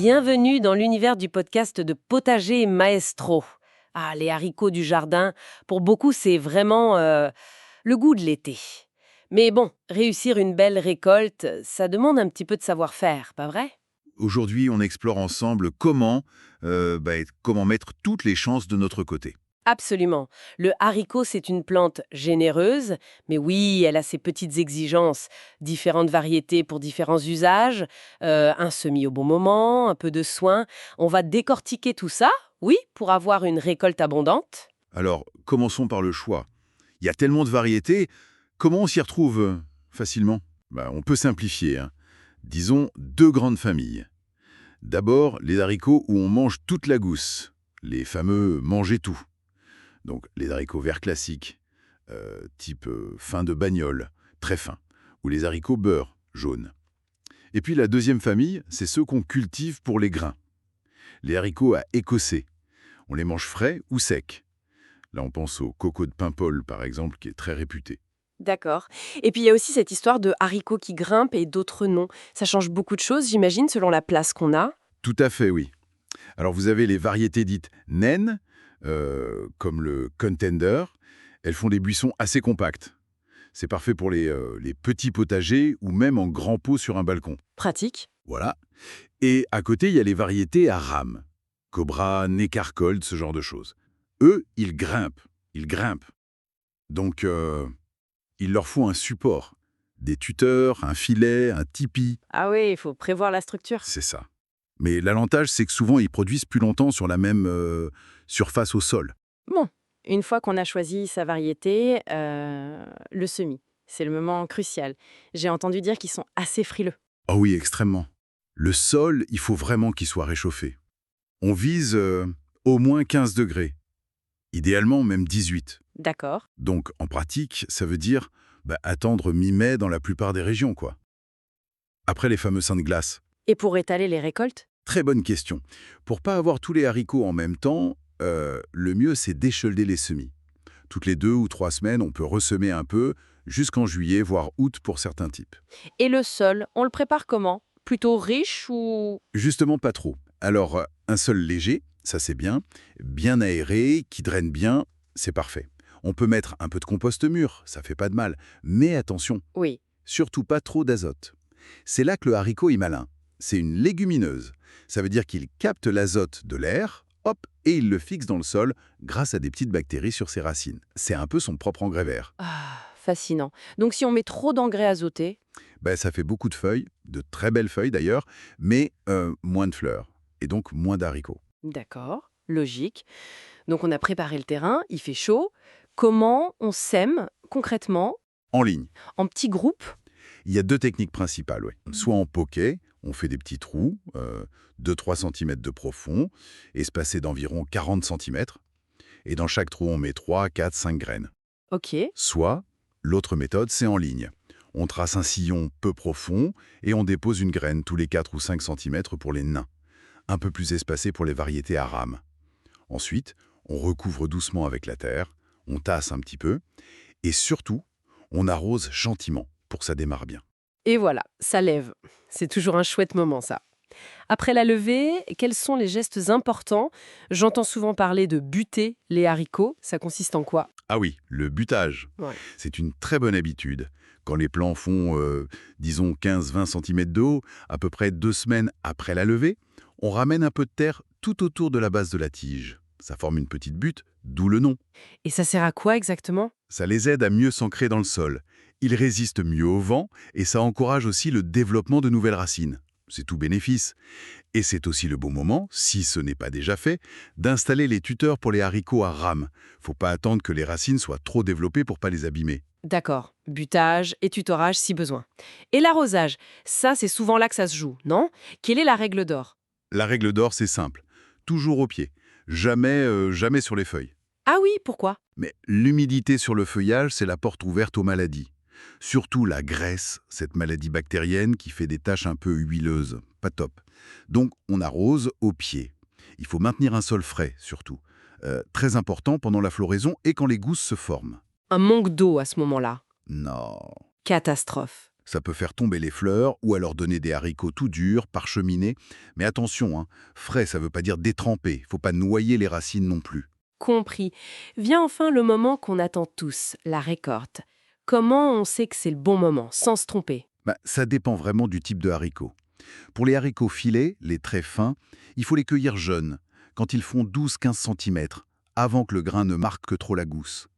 Bienvenue dans l'univers du podcast de Potager Maestro. Ah, les haricots du jardin, pour beaucoup, c'est vraiment le goût de l'été. Mais bon, réussir une belle récolte, ça demande un petit peu de savoir-faire, pas vrai? Aujourd'hui, on explore ensemble comment mettre toutes les chances de notre côté. Absolument. Le haricot, c'est une plante généreuse, mais oui, elle a ses petites exigences, différentes variétés pour différents usages, un semis au bon moment, un peu de soin. On va décortiquer tout ça, oui, pour avoir une récolte abondante. Alors, commençons par le choix. Il y a tellement de variétés, comment on s'y retrouve facilement? On peut simplifier, hein. Disons deux grandes familles. D'abord, les haricots où on mange toute la gousse, les fameux manger tout. Donc, les haricots verts classiques, type fin de bagnole, très fin, ou les haricots beurre, jaunes. Et puis la deuxième famille, c'est ceux qu'on cultive pour les grains. Les haricots à écossais. On les mange frais ou secs. Là, on pense au coco de Paimpol, par exemple, qui est très réputé. D'accord. Et puis il y a aussi cette histoire de haricots qui grimpent et d'autres non. Ça change beaucoup de choses, j'imagine, selon la place qu'on a. Tout à fait, oui. Alors, vous avez les variétés dites naines, comme le contender. Elles font des buissons assez compacts. C'est parfait pour les petits potagers ou même en grands pots sur un balcon. Pratique. Voilà. Et à côté, il y a les variétés à rames. Cobra, Necarcold, ce genre de choses. Eux, ils grimpent. Ils grimpent. Donc, il leur faut un support. Des tuteurs, un filet, un tipi. Ah oui, il faut prévoir la structure. C'est ça. Mais l'avantage, c'est que souvent, ils produisent plus longtemps sur la même surface au sol. Bon, une fois qu'on a choisi sa variété, le semis, c'est le moment crucial. J'ai entendu dire qu'ils sont assez frileux. Oh oui, extrêmement. Le sol, il faut vraiment qu'il soit réchauffé. On vise au moins 15 degrés. Idéalement, même 18. D'accord. Donc, en pratique, ça veut dire attendre mi-mai dans la plupart des régions, quoi. Après les fameux seins de glace. Et pour étaler les récoltes? Très bonne question. Pour pas avoir tous les haricots en même temps, le mieux, c'est d'échelder les semis. Toutes les 2 ou 3 semaines, on peut ressemer un peu, jusqu'en juillet, voire août pour certains types. Et le sol, on le prépare comment? Plutôt riche ou... Justement, pas trop. Alors, un sol léger, ça c'est bien aéré, qui draine bien, c'est parfait. On peut mettre un peu de compost mûr, ça fait pas de mal. Mais attention, Oui. surtout pas trop d'azote. C'est là que le haricot est malin. C'est une légumineuse. Ça veut dire qu'il capte l'azote de l'air, hop, et il le fixe dans le sol grâce à des petites bactéries sur ses racines. C'est un peu son propre engrais vert. Ah, fascinant. Donc si on met trop d'engrais azotés... Ça fait beaucoup de feuilles, de très belles feuilles d'ailleurs, mais moins de fleurs, et donc moins d'haricots. D'accord, logique. Donc on a préparé le terrain, il fait chaud. Comment on sème concrètement? En ligne, En petits groupes? il y a deux techniques principales. Ouais. Soit en poquet, on fait des petits trous, 2-3 cm de profond, espacés d'environ 40 cm, et dans chaque trou, on met 3, 4, 5 graines. Ok. Soit, l'autre méthode, c'est en ligne. On trace un sillon peu profond et on dépose une graine tous les 4 ou 5 cm pour les nains, un peu plus espacé pour les variétés à rames. Ensuite, on recouvre doucement avec la terre, on tasse un petit peu, et surtout, on arrose gentiment pour que ça démarre bien. Et voilà, ça lève. C'est toujours un chouette moment, ça. Après la levée, quels sont les gestes importants? J'entends souvent parler de buter les haricots. Ça consiste en quoi? Ah oui, le butage. Ouais. C'est une très bonne habitude. Quand les plants font, disons, 15-20 cm de haut, à peu près 2 semaines après la levée, on ramène un peu de terre tout autour de la base de la tige. Ça forme une petite butte, d'où le nom. Et ça sert à quoi exactement? Ça les aide à mieux s'ancrer dans le sol. Ils résistent mieux au vent et ça encourage aussi le développement de nouvelles racines. C'est tout bénéfice. Et c'est aussi le bon moment, si ce n'est pas déjà fait, d'installer les tuteurs pour les haricots à rames. Faut pas attendre que les racines soient trop développées pour pas les abîmer. D'accord, butage et tutorage si besoin. Et l'arrosage, ça c'est souvent là que ça se joue, non? Quelle est la règle d'or? La règle d'or, c'est simple. Toujours au pied. Jamais, jamais sur les feuilles. Ah oui, pourquoi? Mais l'humidité sur le feuillage, c'est la porte ouverte aux maladies. Surtout la graisse, cette maladie bactérienne qui fait des taches un peu huileuses. Pas top. Donc, on arrose au pied. Il faut maintenir un sol frais, surtout. Très important pendant la floraison et quand les gousses se forment. Un manque d'eau à ce moment-là. Non. Catastrophe. Ça peut faire tomber les fleurs ou alors donner des haricots tout durs, parcheminés. Mais attention, hein, frais, ça veut pas dire détrempé. Faut pas noyer les racines non plus. Compris. Vient enfin le moment qu'on attend tous, la récolte. Comment on sait que c'est le bon moment, sans se tromper? Ça dépend vraiment du type de haricot. Pour les haricots filets, les très fins, il faut les cueillir jeunes, quand ils font 12-15 cm, avant que le grain ne marque trop la gousse.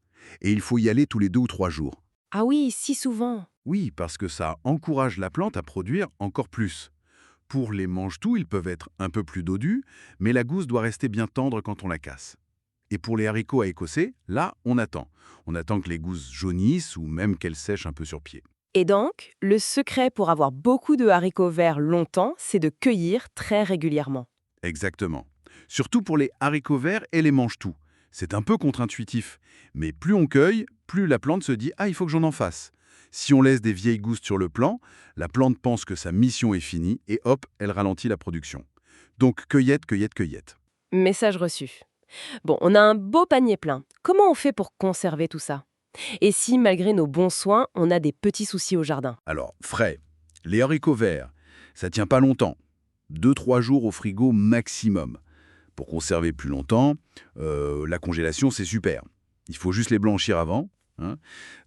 Et il faut y aller tous les 2 ou 3 jours. Ah oui, si souvent. Oui, parce que ça encourage la plante à produire encore plus. Pour les mange-tout, ils peuvent être un peu plus dodus, mais la gousse doit rester bien tendre quand on la casse. Et pour les haricots à écosser, là, on attend. On attend que les gousses jaunissent ou même qu'elles sèchent un peu sur pied. Et donc, le secret pour avoir beaucoup de haricots verts longtemps, c'est de cueillir très régulièrement. Exactement. Surtout pour les haricots verts et les mange-tout. C'est un peu contre-intuitif, mais plus on cueille, plus la plante se dit « Ah, il faut que j'en fasse ». Si on laisse des vieilles gousses sur le plan, la plante pense que sa mission est finie et hop, elle ralentit la production. Donc cueillette, cueillette, cueillette. Message reçu. Bon, on a un beau panier plein. Comment on fait pour conserver tout ça? Et si, malgré nos bons soins, on a des petits soucis au jardin? Alors, frais. Les haricots verts, ça tient pas longtemps. 2-3 jours au frigo maximum. Pour conserver plus longtemps, la congélation, c'est super. Il faut juste les blanchir avant, hein,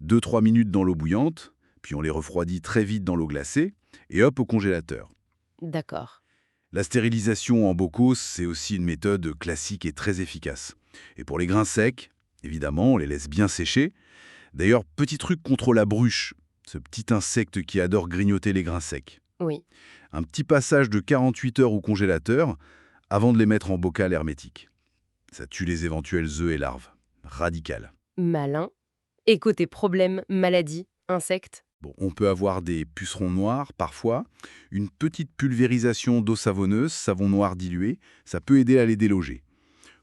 2-3 minutes dans l'eau bouillante, puis on les refroidit très vite dans l'eau glacée, et hop au congélateur. D'accord. La stérilisation en bocaux, c'est aussi une méthode classique et très efficace. Et pour les grains secs, évidemment, on les laisse bien sécher. D'ailleurs, petit truc contre la bruche, ce petit insecte qui adore grignoter les grains secs. Oui. Un petit passage de 48 heures au congélateur avant de les mettre en bocal hermétique. Ça tue les éventuels œufs et larves. Radical. Malin. Et côté problème, maladie, insectes? Bon, on peut avoir des pucerons noirs parfois, une petite pulvérisation d'eau savonneuse, savon noir dilué, ça peut aider à les déloger.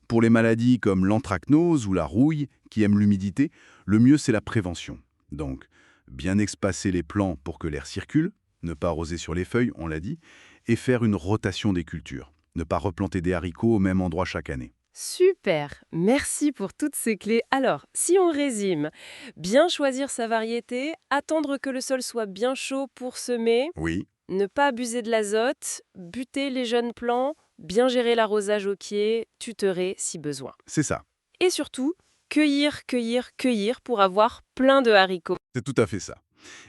Pour les maladies comme l'anthracnose ou la rouille, qui aiment l'humidité, le mieux c'est la prévention. Donc, bien espacer les plants pour que l'air circule, ne pas arroser sur les feuilles, on l'a dit, et faire une rotation des cultures. Ne pas replanter des haricots au même endroit chaque année. Super, merci pour toutes ces clés. Alors, si on résume, bien choisir sa variété, attendre que le sol soit bien chaud pour semer, Oui, ne pas abuser de l'azote, buter les jeunes plants, bien gérer l'arrosage au pied, tutorer si besoin. c'est ça. Et surtout, cueillir, cueillir, cueillir pour avoir plein de haricots. C'est tout à fait ça.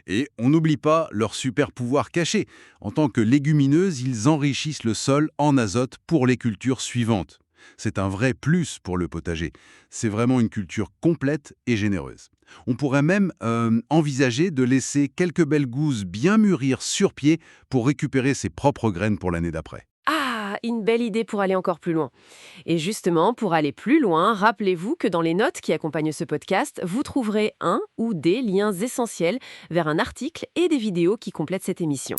Et on n'oublie pas leur super pouvoir caché. En tant que légumineuses, ils enrichissent le sol en azote pour les cultures suivantes. C'est un vrai plus pour le potager. C'est vraiment une culture complète et généreuse. On pourrait même envisager de laisser quelques belles gousses bien mûrir sur pied pour récupérer ses propres graines pour l'année d'après. Ah, une belle idée pour aller encore plus loin. Et justement, pour aller plus loin, rappelez-vous que dans les notes qui accompagnent ce podcast, vous trouverez un ou des liens essentiels vers un article et des vidéos qui complètent cette émission.